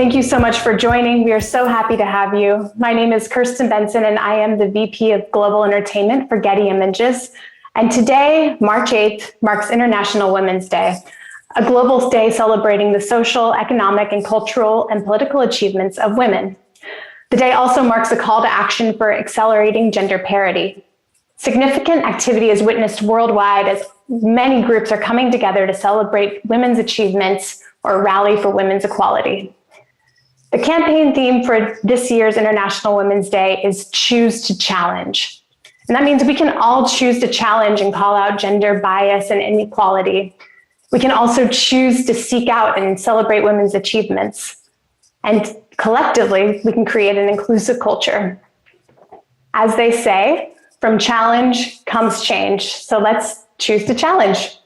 Thank you so much for joining. We are so happy to have you. My name is Kirsten Benson, and I am the VP of Global Entertainment for Getty Images. And today, March 8th, marks International Women's Day, a global day celebrating the social, economic, and cultural and political achievements of women. The day also marks a call to action for accelerating gender parity. Significant activity is witnessed worldwide as many groups are coming together to celebrate women's achievements or rally for women's equality. The campaign theme for this year's International Women's Day is Choose to Challenge. And that means we can all choose to challenge and call out gender bias and inequality. We can also choose to seek out and celebrate women's achievements. And collectively, we can create an inclusive culture. As they say, from challenge comes change. So let's choose to challenge.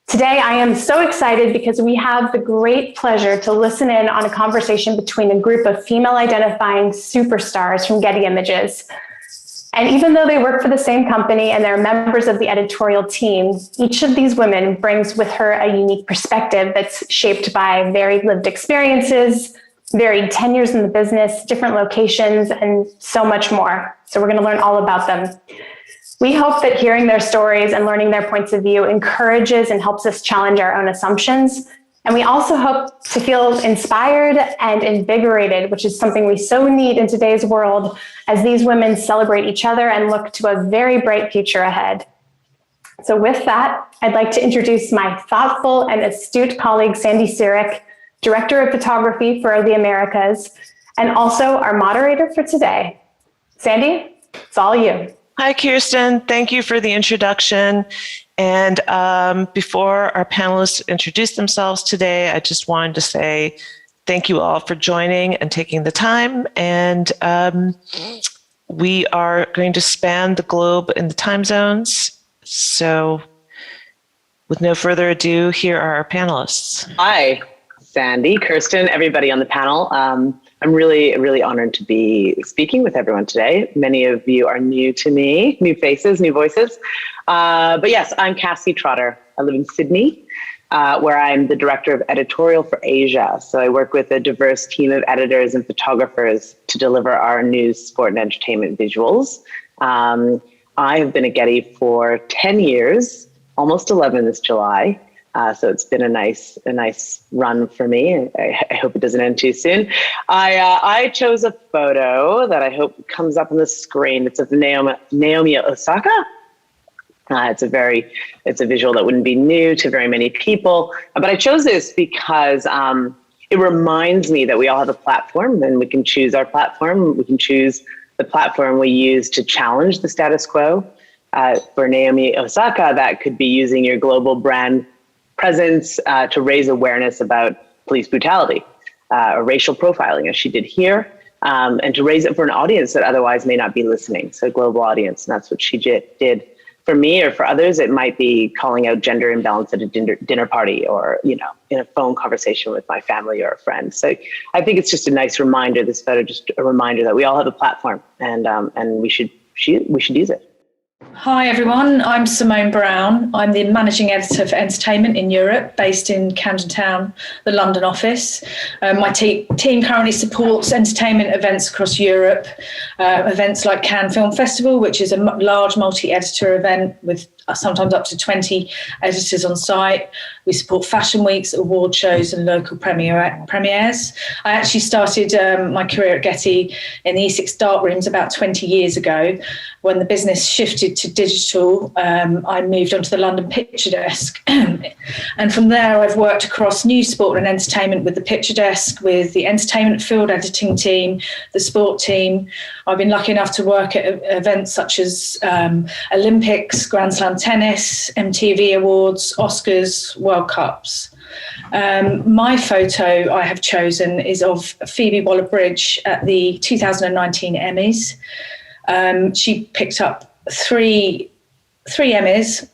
Today, I am so excited because we have the great pleasure to listen in on a conversation between a group of female identifying superstars from Getty Images. And even though they work for the same company and they're members of the editorial team, each of these women brings with her a unique perspective that's shaped by varied lived experiences, varied tenures in the business, different locations, and so much more. So we're going to learn all about them. We hope that hearing their stories and learning their points of view encourages and helps us challenge our own assumptions. And we also hope to feel inspired and invigorated, which is something we so need in today's world as these women celebrate each other and look to a very bright future ahead. So with that, I'd like to introduce my thoughtful and astute colleague, Sandy Sirik, Director of Photography for the Americas, and also our moderator for today. Sandy, it's all you. Hi, Kirsten. Thank you for the introduction. And before our panelists introduce themselves today, I just wanted to say thank you all for joining and taking the time. And we are going to span the globe in the time zones. So with no further ado, here are our panelists. Hi, Sandy, Kirsten, everybody on the panel. I'm really, really honored to be speaking with everyone today. Many of you are new to me, new faces, new voices. But yes, I'm Cassie Trotter. I live in Sydney, where I'm the Director of Editorial for Asia. So I work with a diverse team of editors and photographers to deliver our news, sport, and entertainment visuals. I have been at Getty for 10 years, almost 11 this July. So it's been a nice run for me. I hope it doesn't end too soon. I chose a photo that I hope comes up on the screen. It's of Naomi Osaka. It's a visual that wouldn't be new to very many people. But I chose this because it reminds me that we all have a platform and we can choose our platform. We can choose the platform we use to challenge the status quo. For Naomi Osaka, that could be using your global brand presence to raise awareness about police brutality or racial profiling, as she did here, and to raise it for an audience that otherwise may not be listening, so a global audience. And that's what she did. For me or for others, it might be calling out gender imbalance at a dinner party or, in a phone conversation with my family or a friend. So I think it's just a nice reminder, this photo, just a reminder that we all have a platform and we should use it. Hi everyone, I'm Simone Brown. I'm the Managing Editor for Entertainment in Europe, based in Camden Town, the London office. My team currently supports entertainment events across Europe, events like Cannes Film Festival, which is a large multi-editor event with sometimes up to 20 editors on site. We support fashion weeks, award shows and local premieres. I actually started my career at Getty in the E6 darkrooms about 20 years ago. When the business shifted to digital, I moved onto the London Picture Desk. And from there, I've worked across news, sport and entertainment with the Picture Desk, with the entertainment field editing team, the sport team. I've been lucky enough to work at events such as Olympics, Grand Slam tennis, MTV Awards, Oscars, World Cups. My photo I have chosen is of Phoebe Waller-Bridge at the 2019 Emmys. She picked up three Emmys,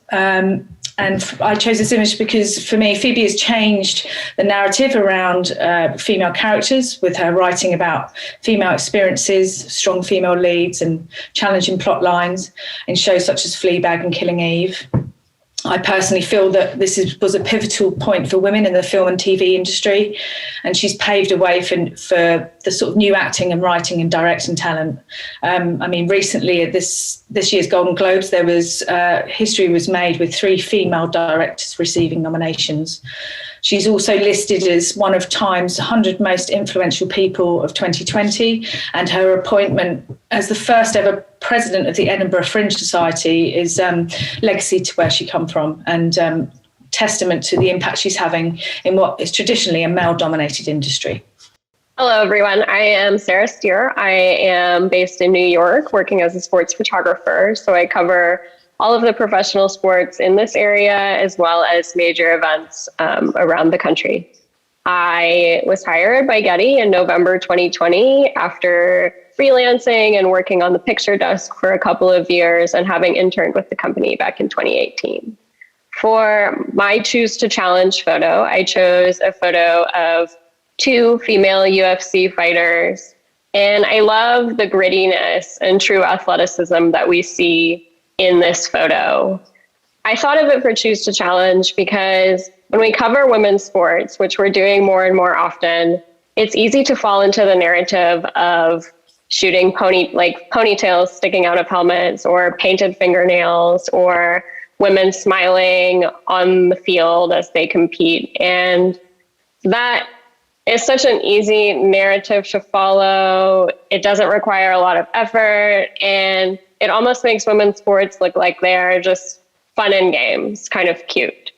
and I chose this image because for me, Phoebe has changed the narrative around female characters with her writing about female experiences, strong female leads and challenging plot lines in shows such as Fleabag and Killing Eve. I personally feel that was a pivotal point for women in the film and TV industry, and she's paved a way for the sort of new acting and writing and directing talent. Recently at this year's Golden Globes, there was history was made with 3 female directors receiving nominations. She's also listed as one of Time's 100 most influential people of 2020, and her appointment as the first ever president of the Edinburgh Fringe Society is legacy to where she come from, and testament to the impact she's having in what is traditionally a male-dominated industry. Hello, everyone. I am Sarah Steer. I am based in New York, working as a sports photographer. So I cover all of the professional sports in this area, as well as major events around the country. I was hired by Getty in November 2020 after freelancing and working on the picture desk for a couple of years and having interned with the company back in 2018. For my Choose to Challenge photo, I chose a photo of 2 female UFC fighters. And I love the grittiness and true athleticism that we see in this photo. I thought of it for Choose to Challenge because when we cover women's sports, which we're doing more and more often, it's easy to fall into the narrative of shooting ponytails sticking out of helmets, or painted fingernails, or women smiling on the field as they compete. And that is such an easy narrative to follow. It doesn't require a lot of effort, and it almost makes women's sports look like they're just fun and games, kind of cute.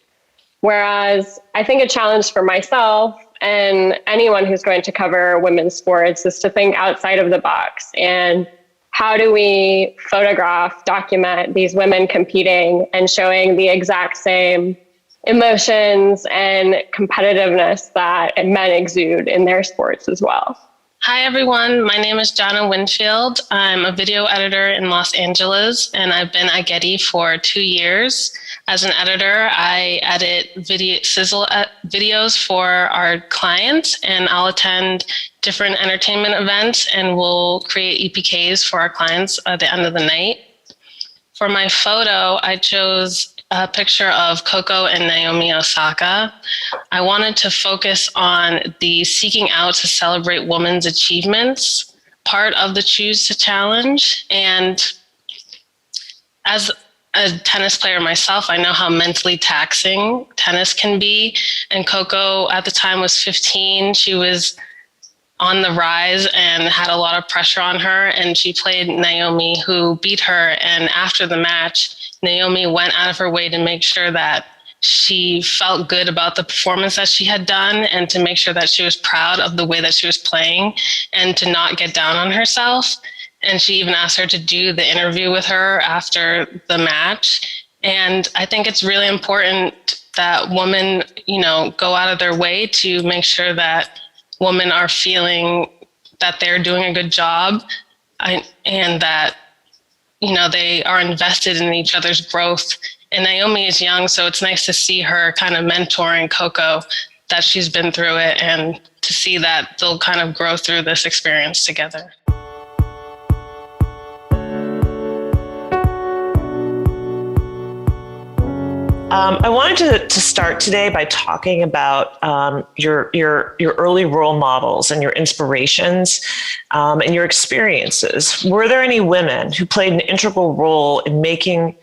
Whereas I think a challenge for myself and anyone who's going to cover women's sports is to think outside of the box. And how do we photograph, document these women competing and showing the exact same emotions and competitiveness that men exude in their sports as well? Hi, everyone. My name is Jonna Winfield. I'm a video editor in Los Angeles, and I've been at Getty for 2 years. As an editor, I edit sizzle videos for our clients, and I'll attend different entertainment events, and we'll create EPKs for our clients at the end of the night. For my photo, I chose a picture of Coco and Naomi Osaka. I wanted to focus on the seeking out to celebrate women's achievements part of the Choose to Challenge. And as a tennis player myself, I know how mentally taxing tennis can be. And Coco at the time was 15. She was on the rise and had a lot of pressure on her. And she played Naomi, who beat her. And after the match, Naomi went out of her way to make sure that she felt good about the performance that she had done, and to make sure that she was proud of the way that she was playing and to not get down on herself. And she even asked her to do the interview with her after the match. And I think it's really important that women, go out of their way to make sure that women are feeling that they're doing a good job, and that they are invested in each other's growth. And Naomi is young, so it's nice to see her kind of mentoring Coco, that she's been through it, and to see that they'll kind of grow through this experience together. I wanted to start today by talking about your early role models and your inspirations and your experiences. Were there any women who played an integral role in making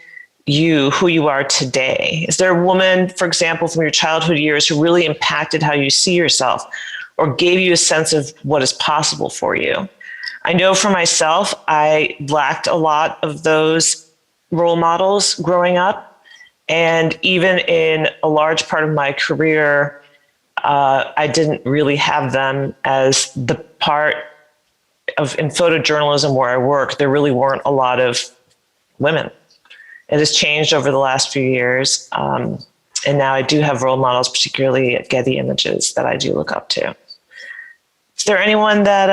you who you are today? Is there a woman, for example, from your childhood years who really impacted how you see yourself or gave you a sense of what is possible for you? I know for myself, I lacked a lot of those role models growing up. And even in a large part of my career, I didn't really have them as the part of, in photojournalism where I work, there really weren't a lot of women. It has changed over the last few years. And now I do have role models, particularly at Getty Images, that I do look up to. Is there anyone that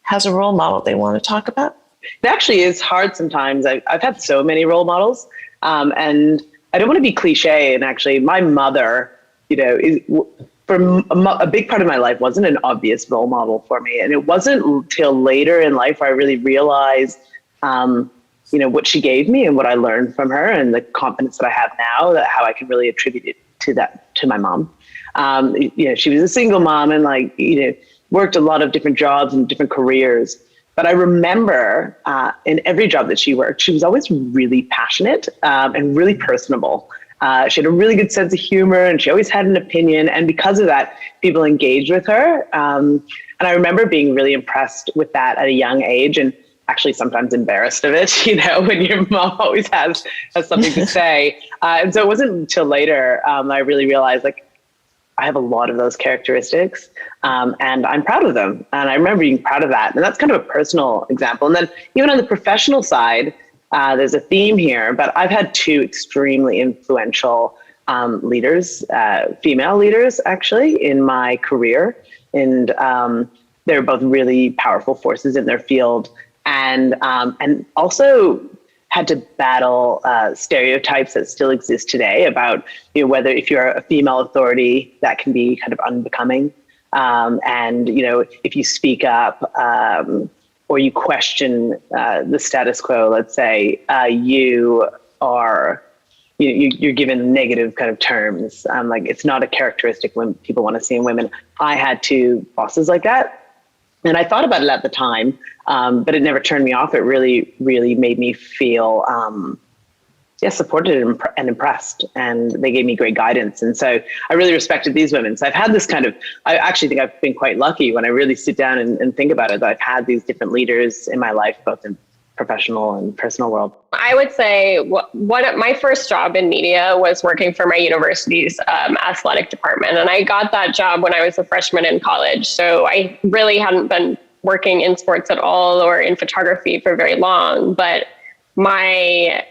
has a role model they want to talk about? It actually is hard sometimes. I've had so many role models. And I don't want to be cliche. And actually, my mother, for a big part of my life, wasn't an obvious role model for me. And it wasn't until later in life where I really realized what she gave me and what I learned from her, and the confidence that I have now, that how I can really attribute it to my mom. She was a single mom and worked a lot of different jobs and different careers. But I remember in every job that she worked, she was always really passionate and really personable. She had a really good sense of humor, and she always had an opinion. And because of that, people engaged with her. And I remember being really impressed with that at a young age, and actually sometimes embarrassed of it, when your mom always has something to say. And so it wasn't until later I really realized, I have a lot of those characteristics, and I'm proud of them. And I remember being proud of that. And that's kind of a personal example. And then even on the professional side, there's a theme here, but I've had two extremely influential leaders, female leaders, actually, in my career. And they're both really powerful forces in their field, and also had to battle stereotypes that still exist today about whether if you're a female authority, that can be kind of unbecoming, and if you speak up or you question the status quo, let's say, you're given negative kind of terms. It's not a characteristic when people want to see in women. I had two bosses like that. And I thought about it at the time, but it never turned me off. It really, really made me feel supported and impressed. And they gave me great guidance. And so I really respected these women. So I've had this I actually think I've been quite lucky when I really sit down and think about it, that I've had these different leaders in my life, both in professional and personal world. I would say my first job in media was working for my university's athletic department. And I got that job when I was a freshman in college. So I really hadn't been working in sports at all or in photography for very long. But my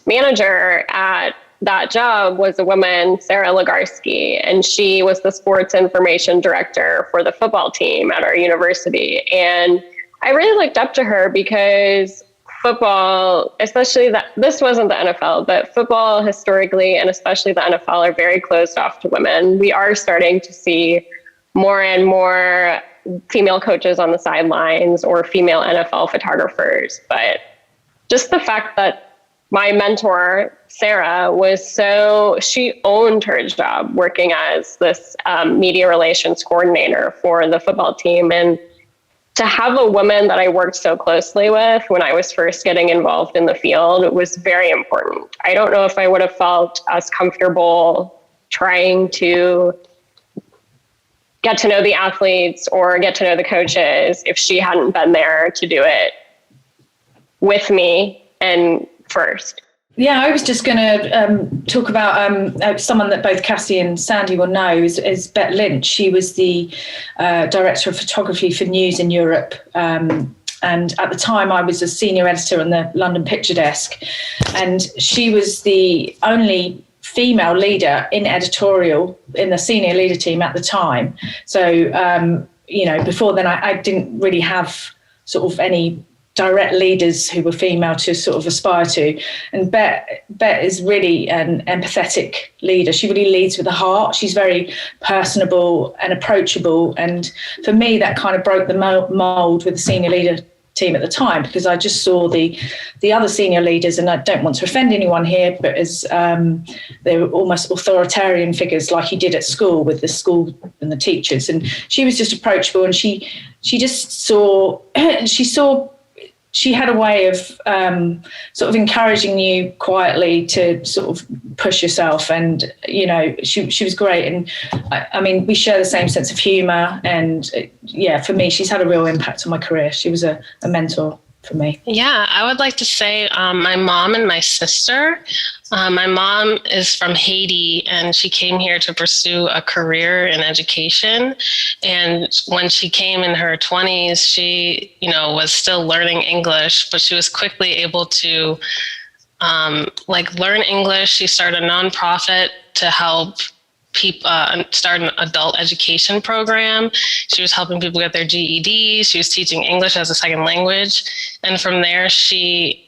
manager at that job was a woman, Sarah Legarsky, and she was the sports information director for the football team at our university. And I really looked up to her because football, especially this wasn't the NFL, but football historically, and especially the NFL, are very closed off to women. We are starting to see more and more female coaches on the sidelines or female NFL photographers. But just the fact that my mentor, Sarah, she owned her job working as this media relations coordinator for the football team. And to have a woman that I worked so closely with when I was first getting involved in the field was very important. I don't know if I would have felt as comfortable trying to get to know the athletes or get to know the coaches if she hadn't been there to do it with me and first. Yeah, I was just going to talk about someone that both Cassie and Sandy will know is Bette Lynch. She was the director of photography for News in Europe. And at the time, I was a senior editor on the London Picture Desk. And she was the only female leader in editorial in the senior leader team at the time. So, before then, I didn't really have sort of any direct leaders who were female to sort of aspire to. And Bette is really an empathetic leader. She really leads with a heart. She's very personable and approachable. And for me, that kind of broke the mold with the senior leader team at the time, because I just saw the other senior leaders, and I don't want to offend anyone here, but as they were almost authoritarian figures like you did at school with the school and the teachers. And she was just approachable, and she just saw, she had a way of sort of encouraging you quietly to sort of push yourself. And, she was great. And I mean, we share the same sense of humour. And for me, she's had a real impact on my career. She was a mentor for me. Yeah, I would like to say my mom and my sister. My mom is from Haiti, and she came here to pursue a career in education. And when she came in her 20s, she, was still learning English, but she was quickly able to learn English. She started a nonprofit to help people start an adult education program. She was helping people get their GED. She was teaching English as a second language. And from there, she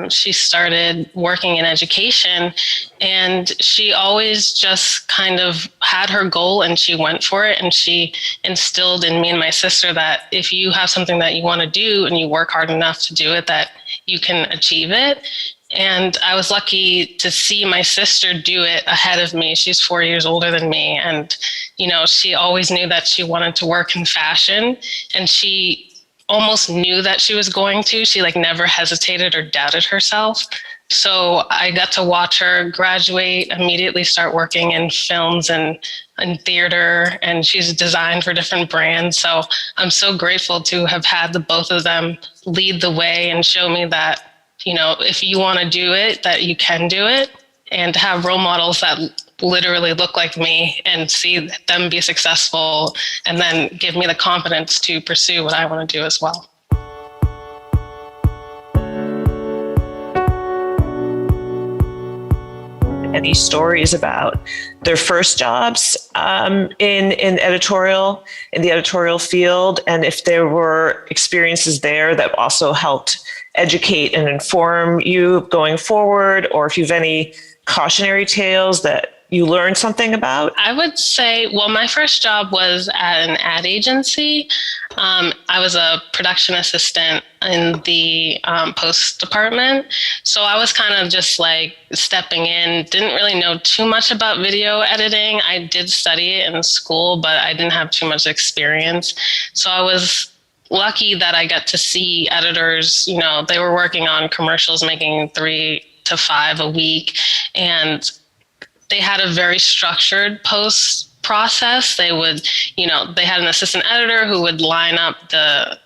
started working in education. And she always just kind of had her goal and she went for it. And she instilled in me and my sister that if you have something that you want to do and you work hard enough to do it, that you can achieve it. And I was lucky to see my sister do it ahead of me. She's 4 years older than me. And, she always knew that she wanted to work in fashion, and she almost knew that she was going to. She never hesitated or doubted herself. So I got to watch her graduate, immediately start working in films and theater, and she's designed for different brands. So I'm so grateful to have had the both of them lead the way and show me that, if you want to do it, that you can do it, and to have role models that literally look like me and see them be successful, and then give me the confidence to pursue what I want to do as well. Any stories about their first jobs in the editorial field, and if there were experiences there that also helped educate and inform you going forward, or if you have any cautionary tales that you learned something about? I would say, my first job was at an ad agency. I was a production assistant in the post department. So I was kind of just stepping in, didn't really know too much about video editing. I did study it in school, but I didn't have too much experience. So I was lucky that I got to see editors, they were working on commercials, making 3 to 5 a week. And they had a very structured post process. They would, they had an assistant editor who would line up the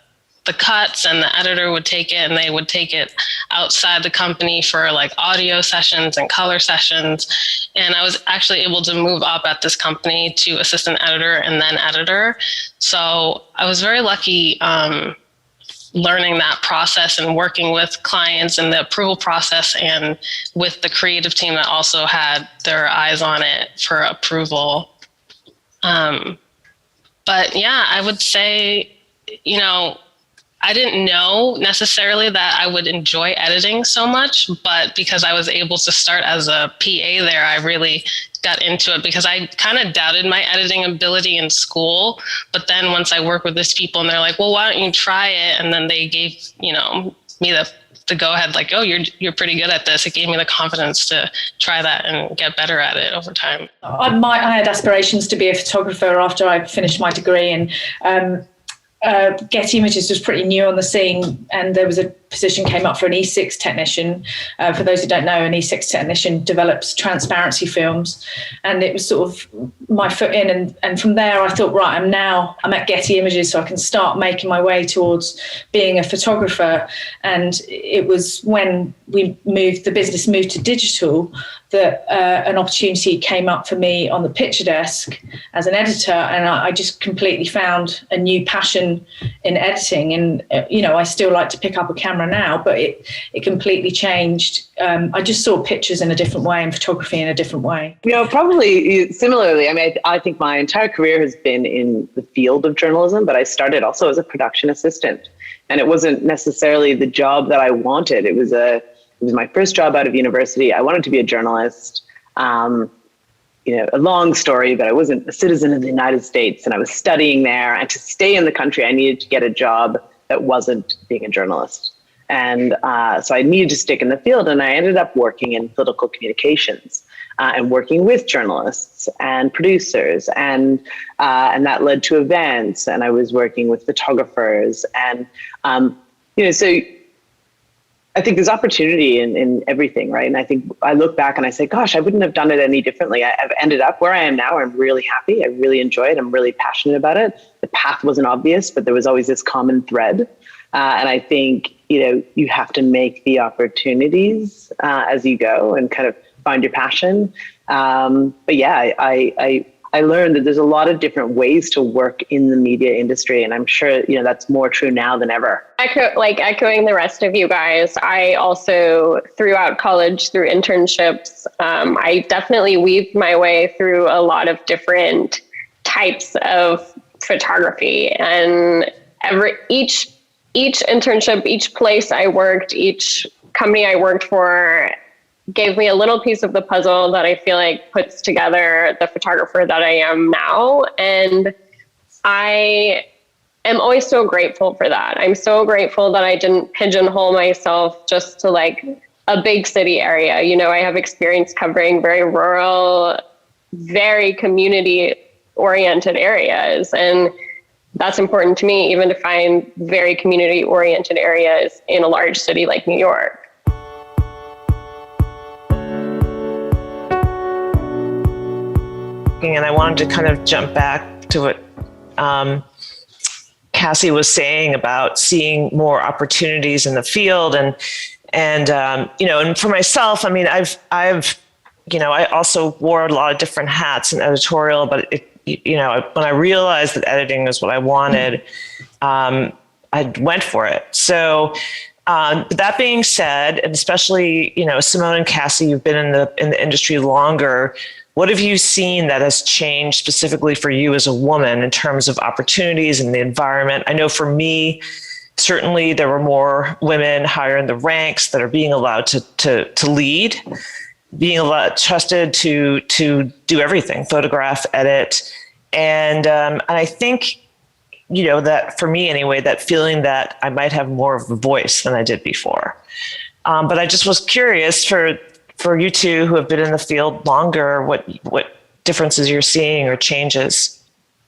cuts, and the editor would take it, and they would take it outside the company for audio sessions and color sessions. And I was actually able to move up at this company to assistant editor and then editor. So I was very lucky learning that process and working with clients in the approval process, and with the creative team that also had their eyes on it for approval. But yeah, I would say, I didn't know necessarily that I would enjoy editing so much, but because I was able to start as a PA there, I really got into it, because I kind of doubted my editing ability in school. But then once I work with these people and they're like, well, why don't you try it? And then they gave, me the go ahead, oh, you're pretty good at this. It gave me the confidence to try that and get better at it over time. I had aspirations to be a photographer after I finished my degree, and Getty Images was pretty new on the scene, and there was a position came up for an E6 technician. For those who don't know, an E6 technician develops transparency films, and it was sort of my foot in, and from there I thought, right, I'm at Getty Images, so I can start making my way towards being a photographer. And it was when the business moved to digital that an opportunity came up for me on the picture desk as an editor, and I just completely found a new passion in editing. And I still like to pick up a camera now, but it completely changed. I just saw pictures in a different way and photography in a different way. Probably similarly. I mean, I think my entire career has been in the field of journalism, but I started also as a production assistant, and it wasn't necessarily the job that I wanted. It was my first job out of university. I wanted to be a journalist. A long story, but I wasn't a citizen of the United States, and I was studying there. And to stay in the country, I needed to get a job that wasn't being a journalist. And so I needed to stick in the field, and I ended up working in political communications and working with journalists and producers, and that led to events. And I was working with photographers, and so I think there's opportunity in everything, right? And I think I look back and I say, gosh, I wouldn't have done it any differently. I've ended up where I am now. I'm really happy. I really enjoy it. I'm really passionate about it. The path wasn't obvious, but there was always this common thread. And I think, you have to make the opportunities as you go and kind of find your passion. But yeah, I learned that there's a lot of different ways to work in the media industry. And I'm sure, that's more true now than ever. Echoing the rest of you guys, I also, throughout college, through internships, I definitely weaved my way through a lot of different types of photography. And each internship, each place I worked, each company I worked for gave me a little piece of the puzzle that I feel like puts together the photographer that I am now. And I am always so grateful for that. I'm so grateful that I didn't pigeonhole myself just to like a big city area. You know, I have experience covering very rural, very community oriented areas. And that's important to me, even to find very community oriented areas in a large city like New York. And I wanted to kind of jump back to what Cassie was saying about seeing more opportunities in the field, and for myself, I mean, I also wore a lot of different hats in editorial, but when I realized that editing is what I wanted, I went for it. So that being said, and especially, Simone and Cassie, you've been in the industry longer. What have you seen that has changed specifically for you as a woman in terms of opportunities and the environment? I know for me, certainly there were more women higher in the ranks that are being allowed to lead, being trusted to do everything, photograph, edit. And I think, that for me anyway, that feeling that I might have more of a voice than I did before. But I just was curious for you two who have been in the field longer, what differences you're seeing or changes.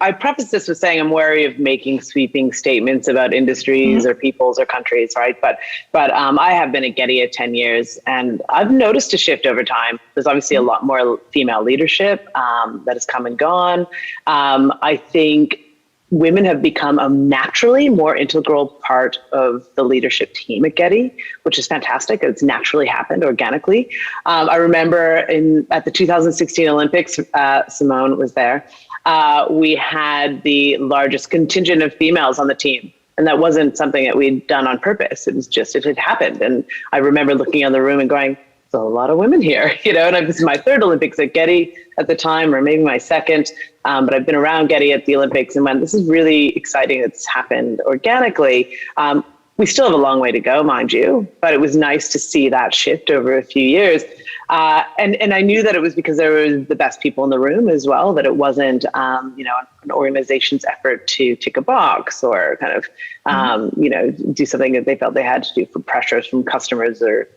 I preface this with saying I'm wary of making sweeping statements about industries or peoples or countries, right? But I have been at Getty at 10 years, and I've noticed a shift over time. There's obviously a lot more female leadership that has come and gone. I think women have become a naturally more integral part of the leadership team at Getty, which is fantastic. It's naturally happened organically. I remember at the 2016 Olympics, Simone was there. We had the largest contingent of females on the team. And that wasn't something that we'd done on purpose. It was just, it had happened. And I remember looking in the room and going, there's a lot of women here, and this is my third Olympics at Getty at the time, or maybe my second. But I've been around Getty at the Olympics and went, this is really exciting. It's happened organically. We still have a long way to go, mind you, but it was nice to see that shift over a few years. And I knew that it was because there were the best people in the room as well, that it wasn't, an organization's effort to tick a box or kind of, do something that they felt they had to do for pressures from customers or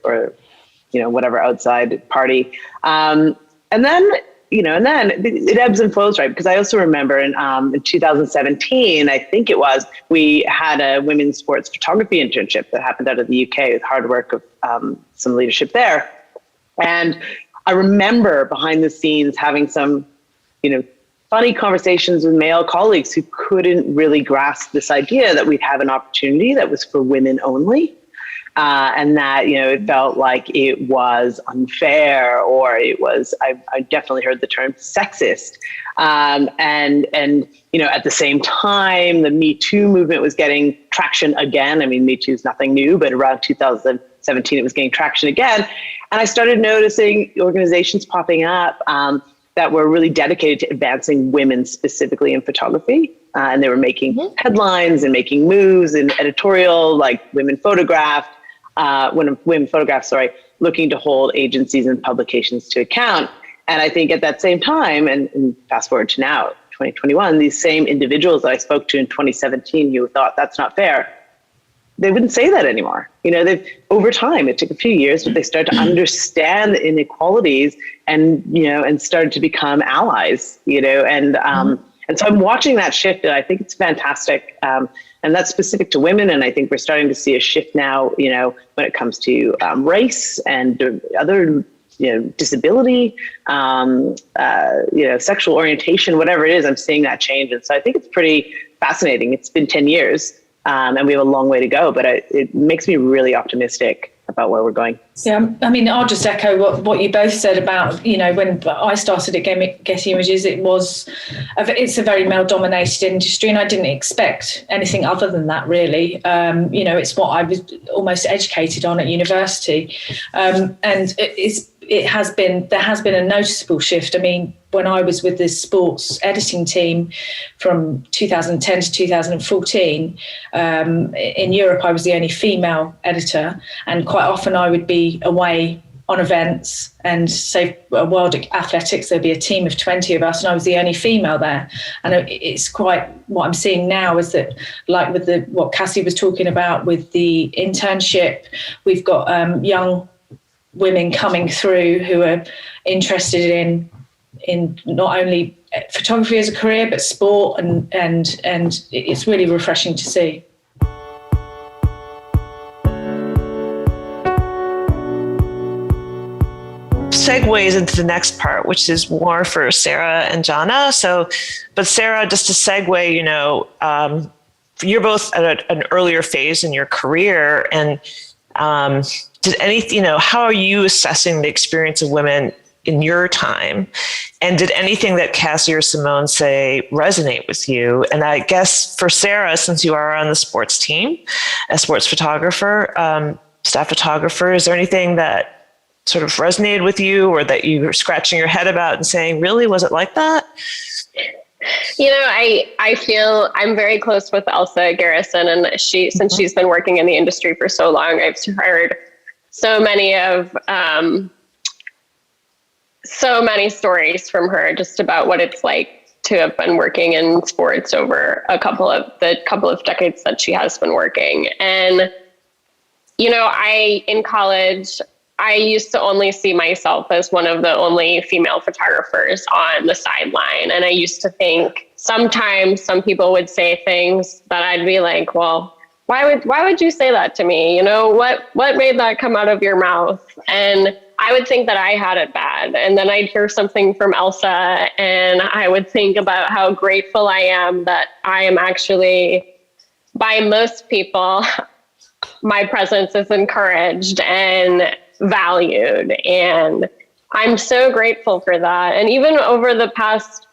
whatever outside party. And then it ebbs and flows, right? Because I also remember in 2017, I think it was, we had a women's sports photography internship that happened out of the UK with hard work of some leadership there. And I remember behind the scenes having some, funny conversations with male colleagues who couldn't really grasp this idea that we'd have an opportunity that was for women only. And that, it felt like it was unfair, or it was, I definitely heard the term sexist. And at the same time, the Me Too movement was getting traction again. I mean, Me Too is nothing new, but around 2017, it was getting traction again. And I started noticing organizations popping up that were really dedicated to advancing women specifically in photography. And they were making headlines and making moves in editorial, like Women Photographed, looking to hold agencies and publications to account. And I think at that same time, and fast forward to now, 2021, these same individuals that I spoke to in 2017 who thought that's not fair, they wouldn't say that anymore. They've, over time, it took a few years, but they started to understand the inequalities and started to become allies, and so I'm watching that shift, and I think it's fantastic. And that's specific to women. And I think we're starting to see a shift now, when it comes to race and other, disability, sexual orientation, whatever it is, I'm seeing that change. And so I think it's pretty fascinating. It's been 10 years and we have a long way to go, but it makes me really optimistic about where we're going. Yeah, I mean, I'll just echo what you both said about, when I started at Getty Images, it's a very male-dominated industry, and I didn't expect anything other than that, really. It's what I was almost educated on at university, and there has been a noticeable shift. I mean, when I was with the sports editing team from 2010 to 2014, in Europe, I was the only female editor, and quite often I would be away on events, and say World Athletics, there'd be a team of 20 of us, and I was the only female there. And it's quite, what I'm seeing now is that, like with what Cassie was talking about with the internship, we've got young women coming through who are interested in not only photography as a career, but sport, and it's really refreshing to see. Segues into the next part, which is more for Sarah and Jana. But Sarah, just to segue, you're both at an earlier phase in your career, and how are you assessing the experience of women in your time? And did anything that Cassie or Simone say resonate with you? And I guess for Sarah, since you are on the sports team, a sports photographer, staff photographer, is there anything that sort of resonated with you, or that you were scratching your head about and saying, really, was it like that? I feel I'm very close with Elsa Garrison, and since she's been working in the industry for so long, I've heard so many stories from her just about what it's like to have been working in sports over a couple of decades that she has been working. And, in college, I used to only see myself as one of the only female photographers on the sideline. And I used to think sometimes some people would say things that I'd be like, well, why would you say that to me? What made that come out of your mouth? And I would think that I had it bad. And then I'd hear something from Elsa, and I would think about how grateful I am that I am actually, by most people, my presence is encouraged and valued. And I'm so grateful for that. And even over the past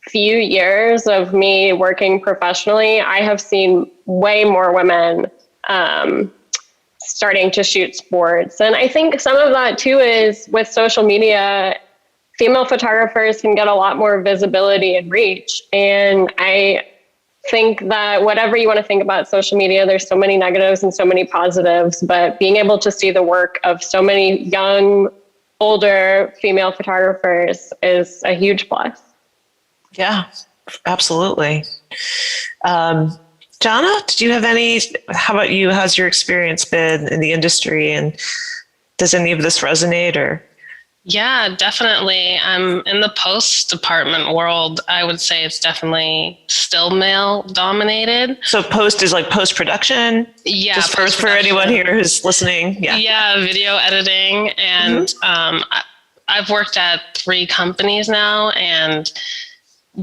few years of me working professionally, I have seen way more women starting to shoot sports. And I think some of that too is with social media, female photographers can get a lot more visibility and reach. And I think that whatever you want to think about social media, there's so many negatives and so many positives, but being able to see the work of so many young, older female photographers is a huge plus. Yeah, absolutely. Jana, did you have how about you? How's your experience been in the industry, and does any of this resonate, or? Yeah, definitely. In the post department world, I would say it's definitely still male dominated. So post is like post-production? Yeah. Just for anyone here who's listening. Yeah. Yeah, video editing. And I've worked at 3 companies now, and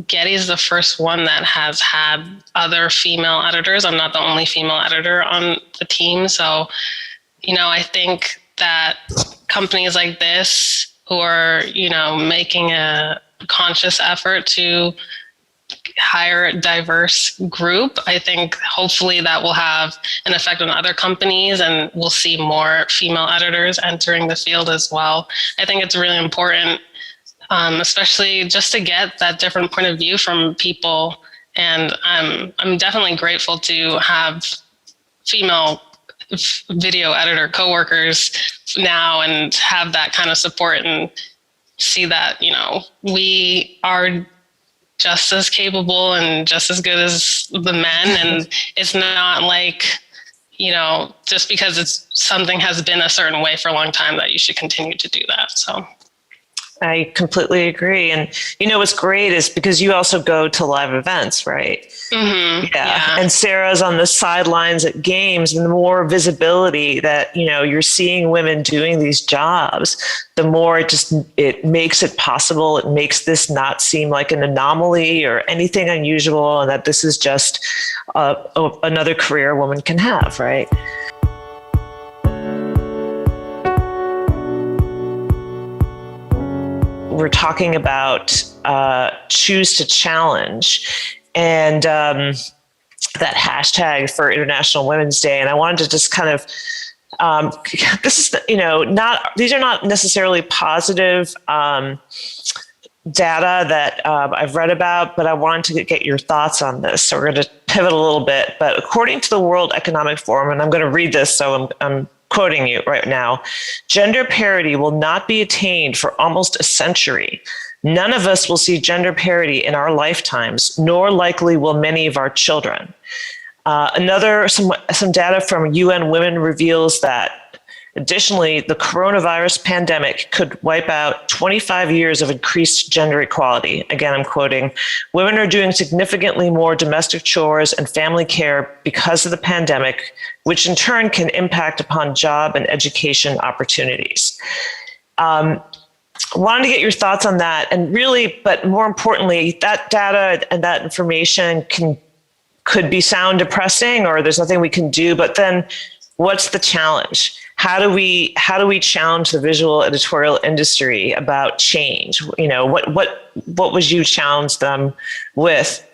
Getty's the first one that has had other female editors. I'm not the only female editor on the team. So, I think that companies like this, who are, making a conscious effort to hire a diverse group, I think hopefully that will have an effect on other companies, and we'll see more female editors entering the field as well. I think it's really important, especially just to get that different point of view from people. And I'm definitely grateful to have female video editor coworkers now, and have that kind of support, and see that, we are just as capable and just as good as the men. And it's not like, just because something has been a certain way for a long time that you should continue to do that. So I completely agree. And what's great is because you also go to live events, right? Mm-hmm. Yeah. And Sarah's on the sidelines at games, and the more visibility that, you're seeing women doing these jobs, the more it makes it possible. It makes this not seem like an anomaly or anything unusual, and that this is just another career a woman can have, right? We're talking about choose to challenge, and that hashtag for International Women's Day. And I wanted to just kind of, this is, these are not necessarily positive data that I've read about, but I wanted to get your thoughts on this. So we're going to pivot a little bit. But according to the World Economic Forum, and I'm going to read this, so I'm quoting you right now, gender parity will not be attained for almost a century. None of us will see gender parity in our lifetimes, nor likely will many of our children. Some data from UN Women reveals that additionally, the coronavirus pandemic could wipe out 25 years of increased gender equality. Again, I'm quoting, women are doing significantly more domestic chores and family care because of the pandemic, which in turn can impact upon job and education opportunities. Wanted to get your thoughts on that. And really, but more importantly, that data and that information could sound depressing, or there's nothing we can do, but then what's the challenge? How do we challenge the visual editorial industry about change? You know, what was you challenge them with?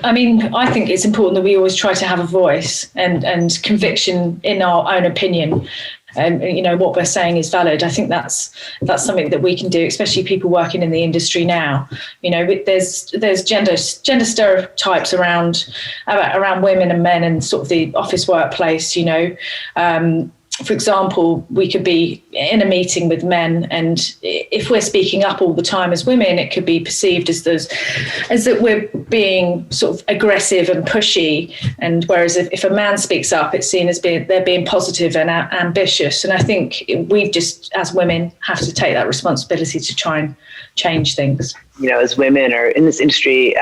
I mean, I think it's important that we always try to have a voice and conviction in our own opinion. You know, what we're saying is valid. I think that's something that we can do, especially people working in the industry now. You know, there's gender stereotypes around women and men and sort of the office workplace. You know, for example, we could be in a meeting with men, and if we're speaking up all the time as women, it could be perceived as that we're being sort of aggressive and pushy. And whereas if a man speaks up, it's seen as they're being positive and ambitious. And I think we just, as women, have to take that responsibility to try and change things. You know, as women or in this industry,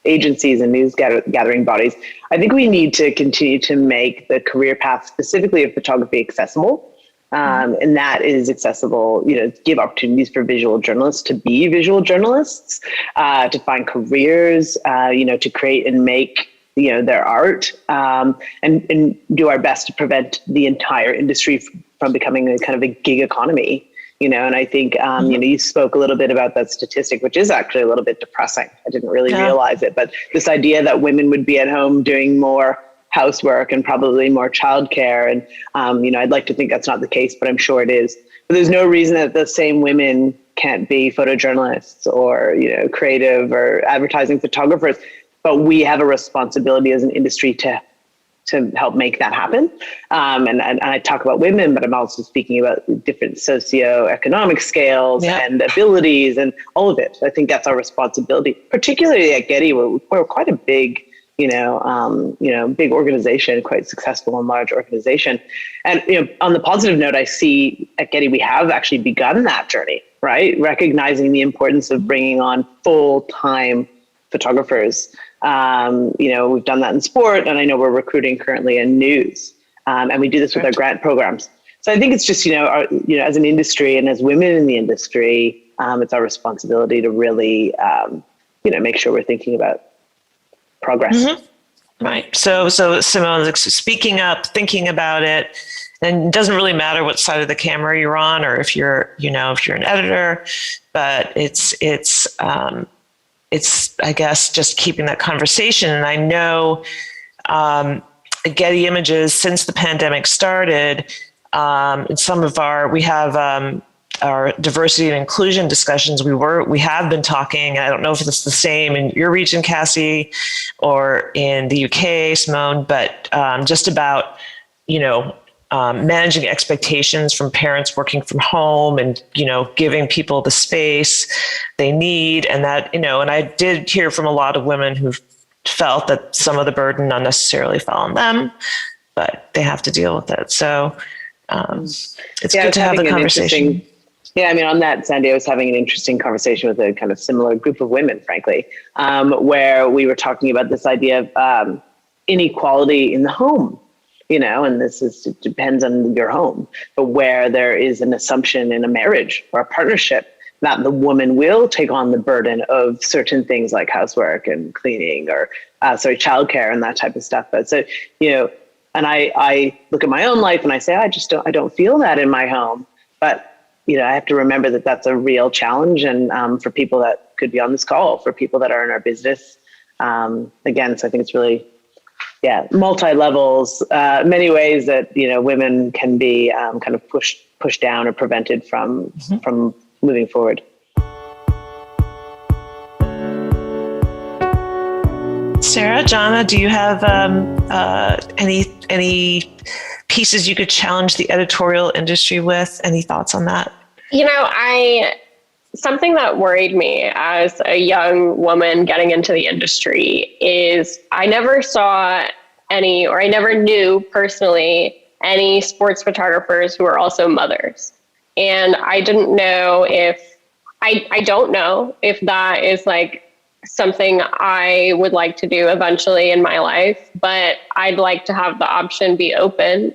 agencies and news gathering bodies, I think we need to continue to make the career path specifically of photography accessible. And that is accessible, you know, give opportunities for visual journalists to be visual journalists, to find careers, you know, to create and make, you know, their art, and do our best to prevent the entire industry from becoming a kind of a gig economy. You know, and I think, you know, you spoke a little bit about that statistic, which is actually a little bit depressing. I didn't really realize it, but this idea that women would be at home doing more housework and probably more childcare. And, you know, I'd like to think that's not the case, but I'm sure it is. But there's no reason that the same women can't be photojournalists or, you know, creative or advertising photographers. But we have a responsibility as an industry to help make that happen. And I talk about women, but I'm also speaking about different socioeconomic scales and abilities and all of it. I think that's our responsibility, particularly at Getty, we're quite a big, big organization, quite successful and large organization. And, you know, on the positive note, I see at Getty, we have actually begun that journey, right? Recognizing the importance of bringing on full-time photographers. You know, we've done that in sport, and I know we're recruiting currently in news, and we do this with our grant programs. So I think it's just, as an industry and as women in the industry, it's our responsibility to really, make sure we're thinking about progress. Mm-hmm. Right. So Simone, speaking up, thinking about it, and it doesn't really matter what side of the camera you're on, or if you're an editor, but it's I guess just keeping that conversation. And I know Getty Images, since the pandemic started, in some of we have our diversity and inclusion discussions. We have been talking, and I don't know if it's the same in your region, Cassie, or in the UK, Simone, but just about, managing expectations from parents working from home and, giving people the space they need. And that, and I did hear from a lot of women who felt that some of the burden unnecessarily fell on them, but they have to deal with it. So it's good to have the conversation. On that, Sandy, I was having an interesting conversation with a kind of similar group of women, frankly, where we were talking about this idea of inequality in the home. And it depends on your home, but where there is an assumption in a marriage or a partnership that the woman will take on the burden of certain things like housework and cleaning or, childcare and that type of stuff. But so, and I look at my own life and I say, I don't feel that in my home. But, I have to remember that that's a real challenge. And for people that could be on this call, for people that are in our business, again, so I think it's really, multi-levels, many ways that, women can be kind of pushed down or prevented from moving forward. Sarah, Jana, do you have any pieces you could challenge the editorial industry with? Any thoughts on that? Something that worried me as a young woman getting into the industry is I never saw any, or I never knew personally any sports photographers who are also mothers. And I didn't know I don't know if that is like something I would like to do eventually in my life, but I'd like to have the option be open.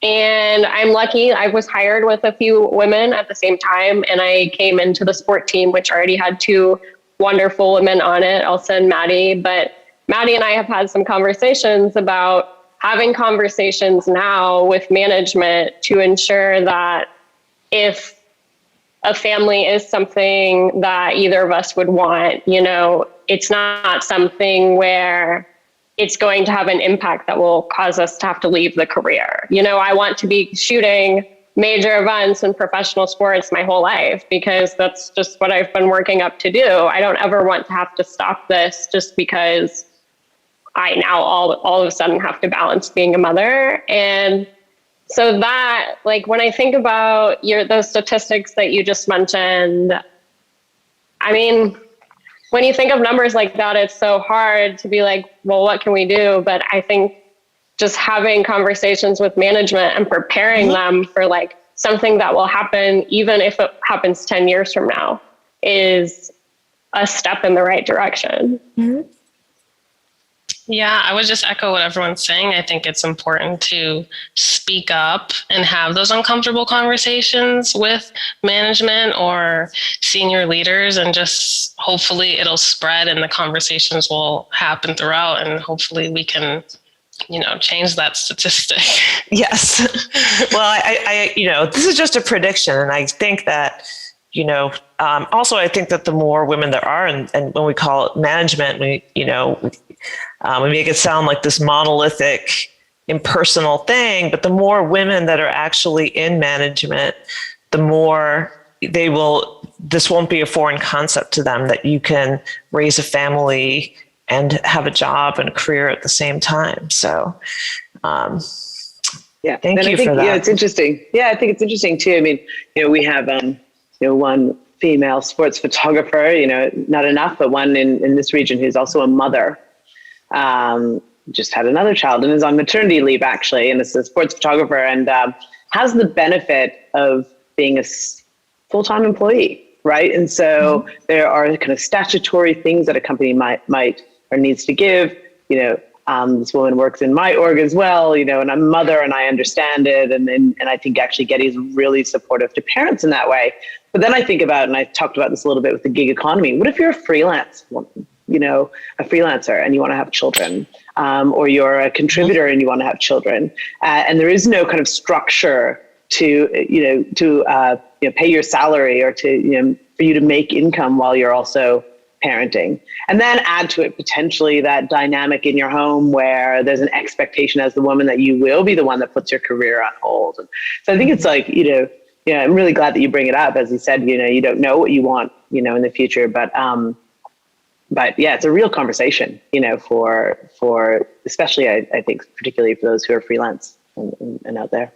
And I'm lucky I was hired with a few women at the same time, and I came into the sport team, which already had two wonderful women on it, Elsa and Maddie. But Maddie and I have had some conversations about having conversations now with management to ensure that if a family is something that either of us would want, it's not something where it's going to have an impact that will cause us to have to leave the career. I want to be shooting major events in professional sports my whole life because that's just what I've been working up to do. I don't ever want to have to stop this just because I now all of a sudden have to balance being a mother. And so that, like, when I think about those statistics that you just mentioned, I mean, when you think of numbers like that, it's so hard to be like, well, what can we do? But I think just having conversations with management and preparing them for like something that will happen, even if it happens 10 years from now, is a step in the right direction. Mm-hmm. Yeah, I would just echo what everyone's saying. I think it's important to speak up and have those uncomfortable conversations with management or senior leaders, and just hopefully it'll spread and the conversations will happen throughout, and hopefully we can, change that statistic. Yes. Well, I this is just a prediction, and I think that, also I think that the more women there are, and when we call it management, we make it sound like this monolithic, impersonal thing, but the more women that are actually in management, the more this won't be a foreign concept to them, that you can raise a family and have a job and a career at the same time. So, yeah, thank you for that. Yeah, it's interesting. Yeah, I think it's interesting too. I mean, we have, one female sports photographer, not enough, but one in this region who's also a mother. Just had another child and is on maternity leave actually, and is a sports photographer and has the benefit of being a full-time employee, right? And so there are kind of statutory things that a company might or needs to give. This woman works in my org as well, and I'm a mother and I understand it, and I think actually Getty is really supportive to parents in that way. But then I think about, and I talked about this a little bit with the gig economy. What if you're a freelance woman? A freelancer and you want to have children, or you're a contributor and you want to have children, and there is no kind of structure to pay your salary or to for you to make income while you're also parenting. And then add to it potentially that dynamic in your home where there's an expectation as the woman that you will be the one that puts your career on hold. And so I think it's like, I'm really glad that you bring it up. As you said, you don't know what you want, in the future, but yeah, it's a real conversation, for especially, I think, particularly for those who are freelance and out there.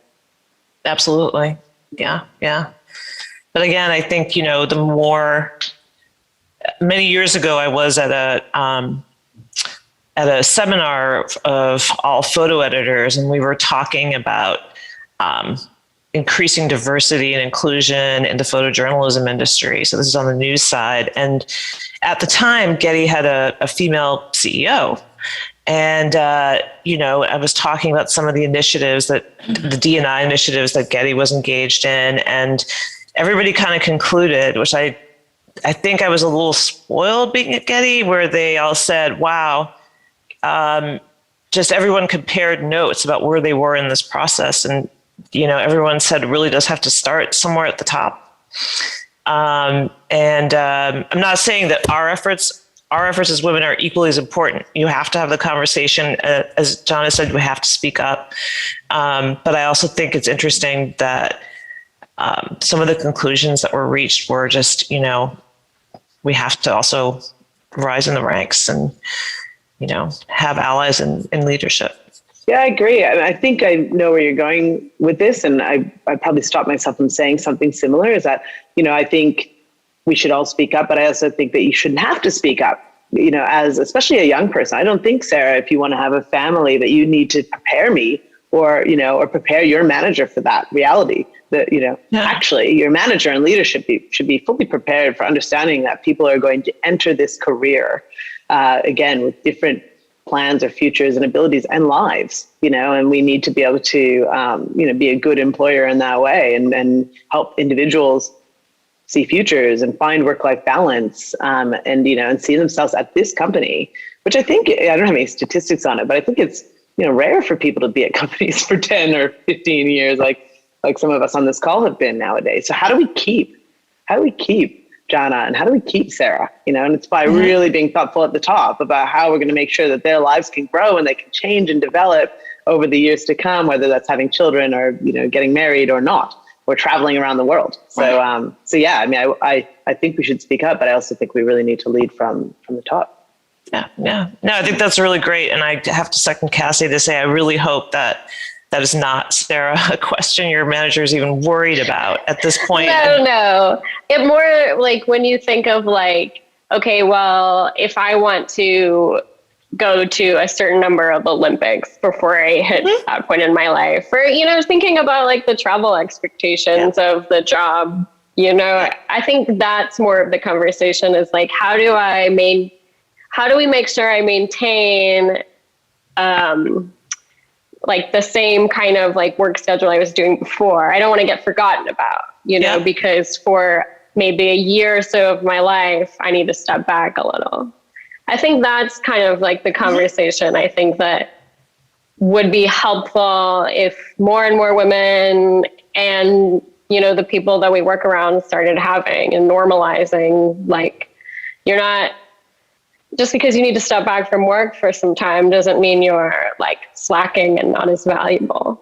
Absolutely. Yeah. Yeah. But again, I think, many years ago, I was at a seminar of all photo editors, and we were talking about increasing diversity and inclusion in the photojournalism industry. So this is on the news side. And at the time, Getty had a female CEO. And, I was talking about some of the initiatives the D&I initiatives that Getty was engaged in. And everybody kind of concluded, which I think I was a little spoiled being at Getty, where they all said, wow, just everyone compared notes about where they were in this process. And, everyone said it really does have to start somewhere at the top. I'm not saying that our efforts as women are equally as important. You have to have the conversation. As John has said, we have to speak up. But I also think it's interesting that some of the conclusions that were reached were just, we have to also rise in the ranks. And have allies in leadership. Yeah, I agree. I think I know where you're going with this, and I probably stopped myself from saying something similar. Is that I think we should all speak up, but I also think that you shouldn't have to speak up. As especially a young person, I don't think, Sarah, if you want to have a family, that you need to prepare me or prepare your manager for that reality. That actually your manager and leadership should be fully prepared for understanding that people are going to enter this career again with different plans or futures and abilities and lives, and we need to be able to, be a good employer in that way and help individuals see futures and find work-life balance, and see themselves at this company, which I think, I don't have any statistics on it, but I think it's, rare for people to be at companies for 10 or 15 years, like some of us on this call have been nowadays. So how do we keep Jana, and how do we keep Sarah? And it's by really being thoughtful at the top about how we're going to make sure that their lives can grow and they can change and develop over the years to come, whether that's having children or, getting married or not, or traveling around the world. So, yeah, I think we should speak up, but I also think we really need to lead from the top. Yeah. No, I think that's really great. And I have to second Cassie to say, I really hope that is not, Sarah, a question your manager is even worried about at this point. No. It more like when you think of okay, well, if I want to go to a certain number of Olympics before I hit that point in my life, or, thinking about the travel expectations of the job, I think that's more of the conversation is how do we make sure I maintain, the same kind of work schedule I was doing before. I don't want to get forgotten about, because for maybe a year or so of my life, I need to step back a little. I think that's kind of the conversation I think that would be helpful if more and more women and, the people that we work around started having and normalizing, you're not, just because you need to step back from work for some time doesn't mean you're slacking and not as valuable.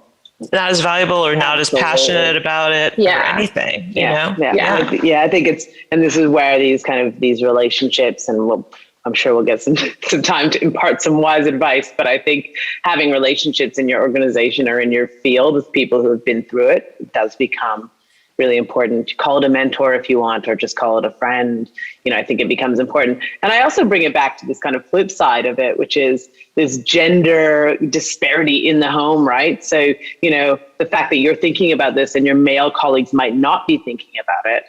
Not as valuable or not as passionate about it or anything, Yeah. I think it's, and this is where these relationships, and I'm sure we'll get some time to impart some wise advice, but I think having relationships in your organization or in your field with people who have been through it does become really important. Call it a mentor if you want, or just call it a friend. I think it becomes important. And I also bring it back to this kind of flip side of it, which is this gender disparity in the home, right? So, the fact that you're thinking about this and your male colleagues might not be thinking about it,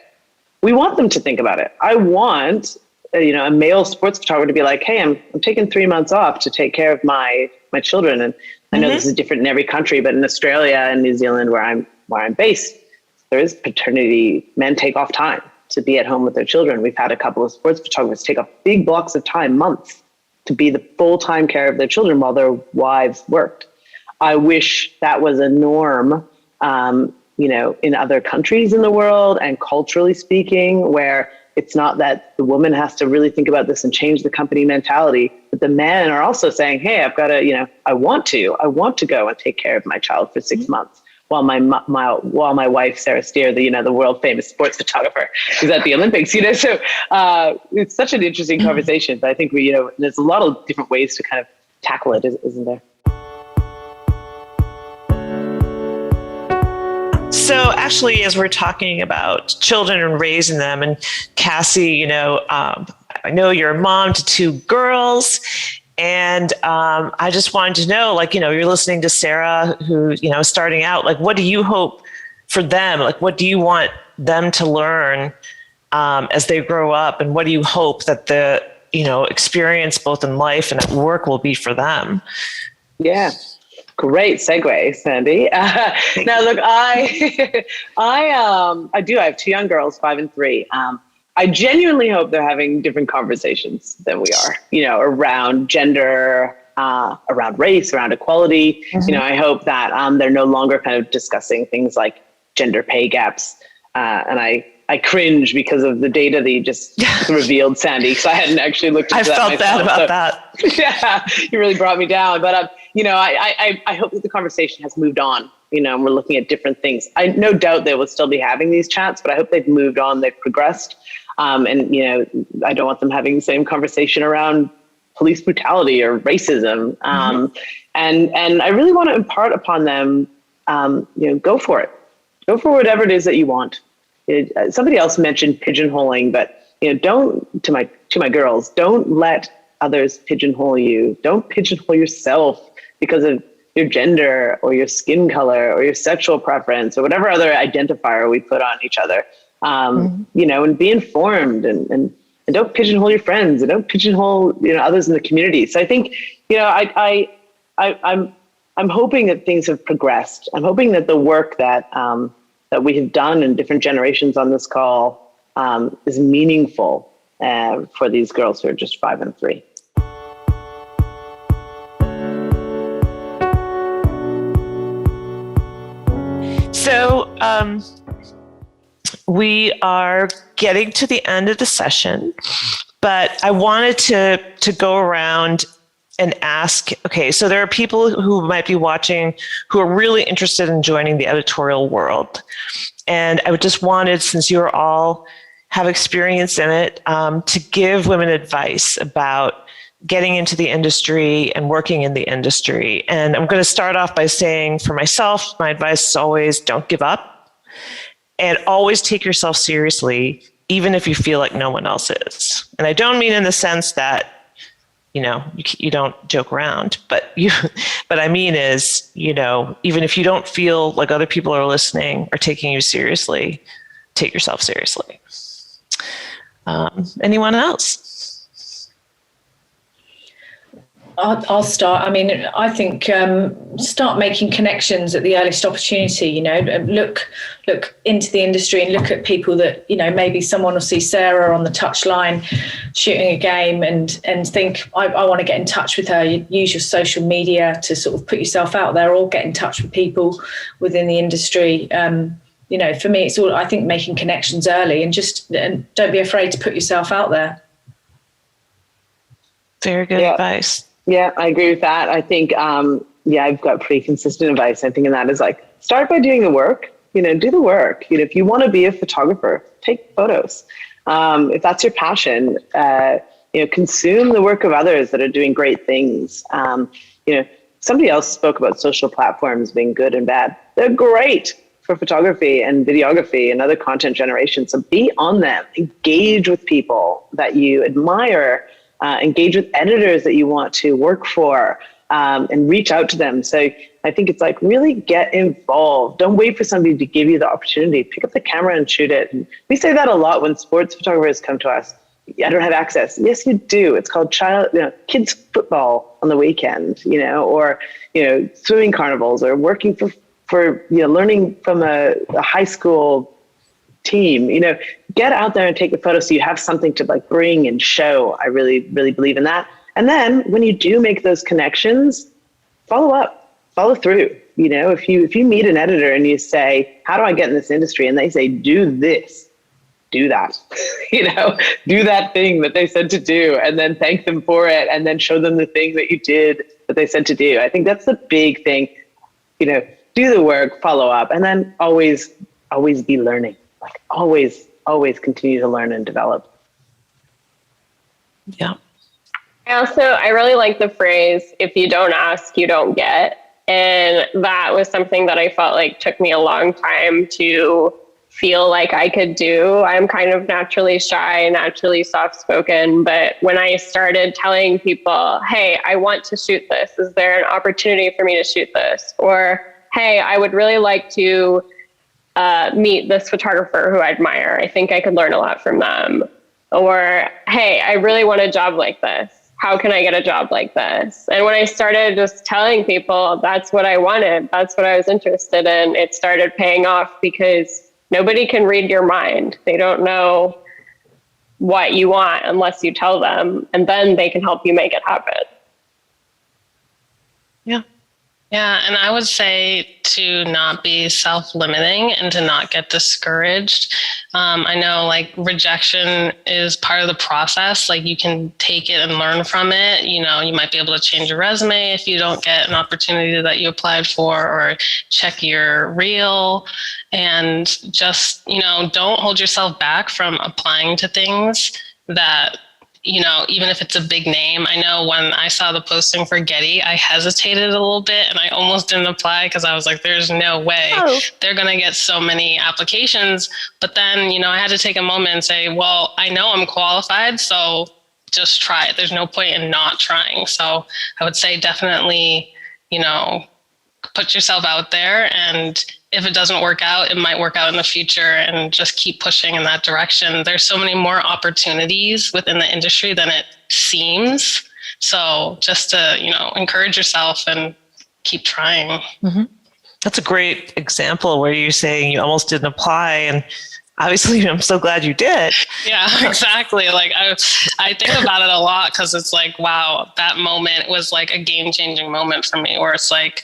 we want them to think about it. I want, a male sports photographer to be like, hey, I'm taking 3 months off to take care of my children. And I know this is different in every country, but in Australia and New Zealand, where I'm based, there is paternity. Men take off time to be at home with their children. We've had a couple of sports photographers take off big blocks of time, months, to be the full-time care of their children while their wives worked. I wish that was a norm, in other countries in the world, and culturally speaking, where it's not that the woman has to really think about this and change the company mentality, but the men are also saying, hey, I've got to, I want to go and take care of my child for 6 months. While my wife, Sarah Steer, the world famous sports photographer, is at the Olympics, so it's such an interesting conversation. But I think there's a lot of different ways to kind of tackle it, isn't there? So actually, as we're talking about children and raising them, and Cassie, I know you're a mom to 2 girls. And I just wanted to know, you're listening to Sarah, who, is starting out, what do you hope for them? What do you want them to learn as they grow up? And what do you hope that the, experience both in life and at work will be for them? Yeah. Great segue, Sandy. Now, look, I have 2 young girls, 5 and 3. I genuinely hope they're having different conversations than we are, around gender, around race, around equality. I hope that they're no longer kind of discussing things like gender pay gaps. And I cringe because of the data that you just revealed, Sandy, because I hadn't actually looked into that myself. I felt bad about that. Yeah, you really brought me down. But, I hope that the conversation has moved on, and we're looking at different things. I no doubt they will still be having these chats, but I hope they've moved on, they've progressed. And, I don't want them having the same conversation around police brutality or racism. And I really want to impart upon them, go for it. Go for whatever it is that you want. Somebody else mentioned pigeonholing, but don't, to my girls, don't let others pigeonhole you. Don't pigeonhole yourself because of your gender or your skin color or your sexual preference or whatever other identifier we put on each other. And be informed and don't pigeonhole your friends and don't pigeonhole others in the community. So I think I'm hoping that things have progressed. I'm hoping that the work that we have done in different generations on this call is meaningful for these girls who are just 5 and 3. So we are getting to the end of the session, but I wanted to go around and ask, okay, so there are people who might be watching who are really interested in joining the editorial world. And I just wanted, since you all have experience in it, to give women advice about getting into the industry and working in the industry. And I'm going to start off by saying, for myself, my advice is always don't give up and always take yourself seriously, even if you feel like no one else is. And I don't mean in the sense that, you don't joke around, but I mean is, even if you don't feel like other people are listening or taking you seriously, take yourself seriously. Anyone else? I'll start. I mean, I think start making connections at the earliest opportunity, look into the industry and look at people that, maybe someone will see Sarah on the touchline shooting a game and think, I want to get in touch with her. You use your social media to sort of put yourself out there or get in touch with people within the industry. For me, it's all, I think, making connections early and don't be afraid to put yourself out there. Very good advice. Yeah, I agree with that. I think, I've got pretty consistent advice. I think, and that is start by doing the work, do the work. If you want to be a photographer, take photos. If that's your passion, consume the work of others that are doing great things. Somebody else spoke about social platforms being good and bad. They're great for photography and videography and other content generation. So be on them, engage with people that you admire, engage with editors that you want to work for, and reach out to them. So I think it's really get involved. Don't wait for somebody to give you the opportunity. Pick up the camera and shoot it. And we say that a lot when sports photographers come to us. I don't have access. Yes, you do. It's called kids football on the weekend, or, swimming carnivals or working for learning from a high school team. Get out there and take a photo so you have something to bring and show. I really, really believe in that. And then when you do make those connections, follow up, follow through. If you meet an editor and you say, how do I get in this industry? And they say, do this, do that, do that thing that they said to do, and then thank them for it. And then show them the thing that you did that they said to do. I think that's the big thing, do the work, follow up, and then always be learning. Always continue to learn and develop. Yeah. I really like the phrase, if you don't ask, you don't get. And that was something that I felt took me a long time to feel like I could do. I'm kind of naturally shy, naturally soft-spoken. But when I started telling people, hey, I want to shoot this. Is there an opportunity for me to shoot this? Or, hey, I would really like to meet this photographer who I admire. I think I could learn a lot from them. Or, hey, I really want a job like this. How can I get a job like this? And when I started just telling people that's what I wanted, that's what I was interested in, it started paying off because nobody can read your mind. They don't know what you want unless you tell them, and then they can help you make it happen. Yeah. Yeah, and I would say to not be self-limiting and to not get discouraged. I know rejection is part of the process. You can take it and learn from it. You might be able to change your resume if you don't get an opportunity that you applied for, or check your reel, and just, don't hold yourself back from applying to things that even if it's a big name. I know when I saw the posting for Getty, I hesitated a little bit and I almost didn't apply because I was like, there's no way they're going to get so many applications. But then, I had to take a moment and say, well, I know I'm qualified, so just try it. There's no point in not trying. So I would say definitely, put yourself out there, and if it doesn't work out, it might work out in the future, and just keep pushing in that direction. There's so many more opportunities within the industry than it seems. So just to, encourage yourself and keep trying. Mm-hmm. That's a great example where you're saying you almost didn't apply, and obviously I'm so glad you did. Yeah, exactly. Like I think about it a lot because it's like, wow, that moment was like a game-changing moment for me, where it's like,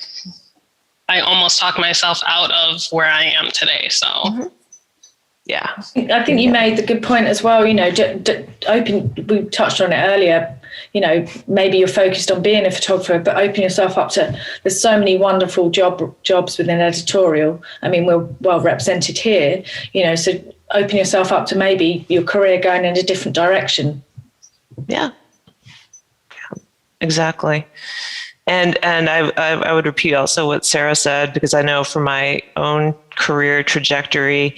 I almost talked myself out of where I am today. So, yeah. I think you made the good point as well. We touched on it earlier. Maybe you're focused on being a photographer, but open yourself up to. There's so many wonderful jobs within editorial. I mean, we're well represented here. So open yourself up to maybe your career going in a different direction. Yeah. Exactly. And I would repeat also what Sarah said, because I know from my own career trajectory,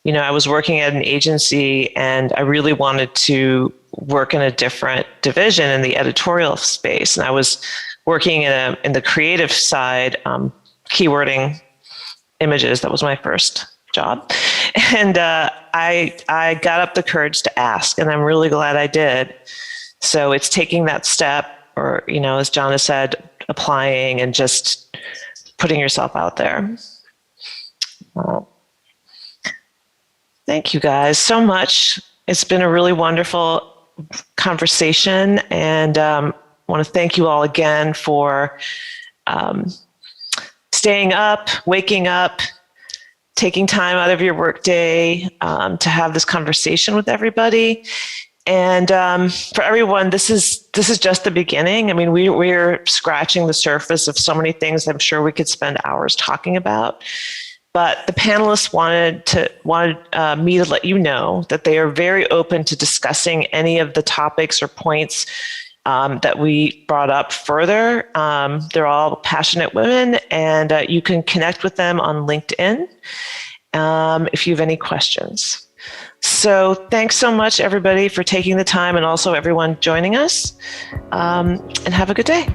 I was working at an agency and I really wanted to work in a different division in the editorial space. And I was working in the creative side, keywording images. That was my first job. And I got up the courage to ask, and I'm really glad I did. So it's taking that step, or, as John has said, applying and just putting yourself out there. Thank you guys so much. It's been a really wonderful conversation, and I want to thank you all again for staying up, waking up, taking time out of your workday to have this conversation with everybody. And for everyone, this is just the beginning. I mean, we're scratching the surface of so many things I'm sure we could spend hours talking about. But the panelists wanted me to let you know that they are very open to discussing any of the topics or points that we brought up further. They're all passionate women, and you can connect with them on LinkedIn if you have any questions. So thanks so much, everybody, for taking the time, and also everyone joining us, and have a good day.